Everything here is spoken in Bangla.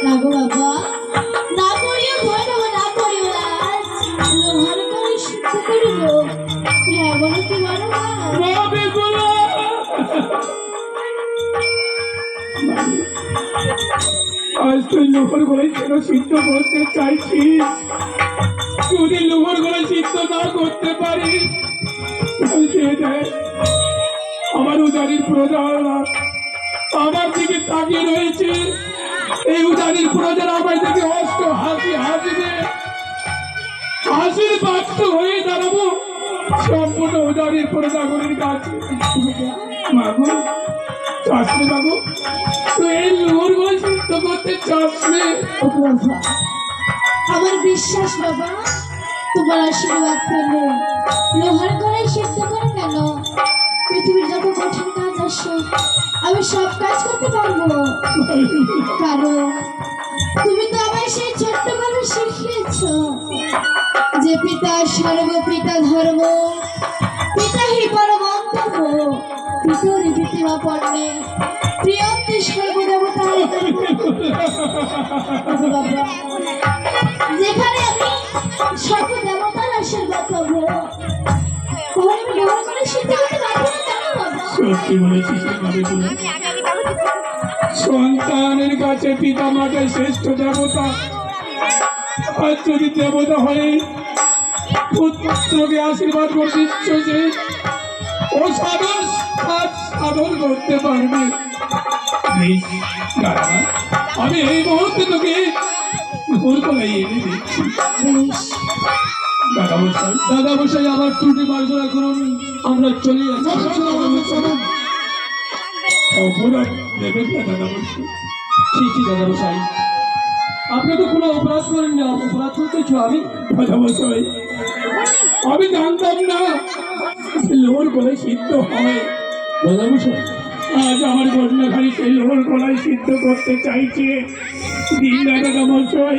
না গো বাবা, না করিও ভয় বাবা, না করিও রাজ, লোহার করে শুদ্ধ করিব। হ্যাঁ বলো কি বলো আজ তুই লোহার গলায় কেন সিদ্ধ করতে চাইছিস? যদি লোহার গলায় সিদ্ধ না করতে পারিস, আমার উদারির প্রজারা আমার দিকে তাকিয়ে রয়েছে। এই উদারির প্রজারা আমার দিকে অস্ত হাসি হাসিবে, হাসির বাধ্য হয়ে দাঁড়াবো সম্পূর্ণ উদারির প্রজাগুলির কাছে। মাগো চাষলে বাবু, তুই এই লোহার গলায় সিদ্ধ করতে চাষলে? আমার বিশ্বাস বাবা, তোমার আশীর্বাদ পেলে লোহার গলায় সিদ্ধ করে কেন, পৃথিবীর যত কঠিন কাজ আসে আমি সব কাজ করতে পারবো। কারণ তুমি তো আমায় সেই ছোট্টবেলা শিখিয়েছ যে পিতা সর্ব, পিতা ধর্ম, পিতা হি পরম অন্তর্ভ, পিতরি পিতিমা পণ্যে প্রিয়ন্তে সর্বদেবতায়। বাবা, যেখানে আমি সর্বদেবতার আশীর্বাদ পাবো, তাহলে আমি ব্যবহার করে শিখতে করতে পারবো না কেন বাবা? সত্যি বলেছিস সন্তানের কাছে পিতা মাতাই শ্রেষ্ঠ দেবতা। আর যদি দেবতা হয়ে পুত্রকে আশীর্বাদ করে দিচ্ছ যে ও সাধন সাধন করতে পারবে, আমি এই মুহূর্তে তোকে ভোর করে এনে দিচ্ছি। দাদা বসাই আবার ত্রুটি মার্জনা করুন, আমরা চলে যাচ্ছি। অপরাধ দেবেন না দাদা বসাই। ঠিকই দাদা বসাই, আপনি তো কোনো অপরাধ করেন না, অপরাধ করতেছো আমি। দাদা বসাই, আমি জানতাম না লোহার গলায় সিদ্ধ হয়। দাদা বসাই, আজ আমার কন্যাখানি সেই লোহার গলায় সিদ্ধ করতে চাইছে। দিন দাদা বসাই।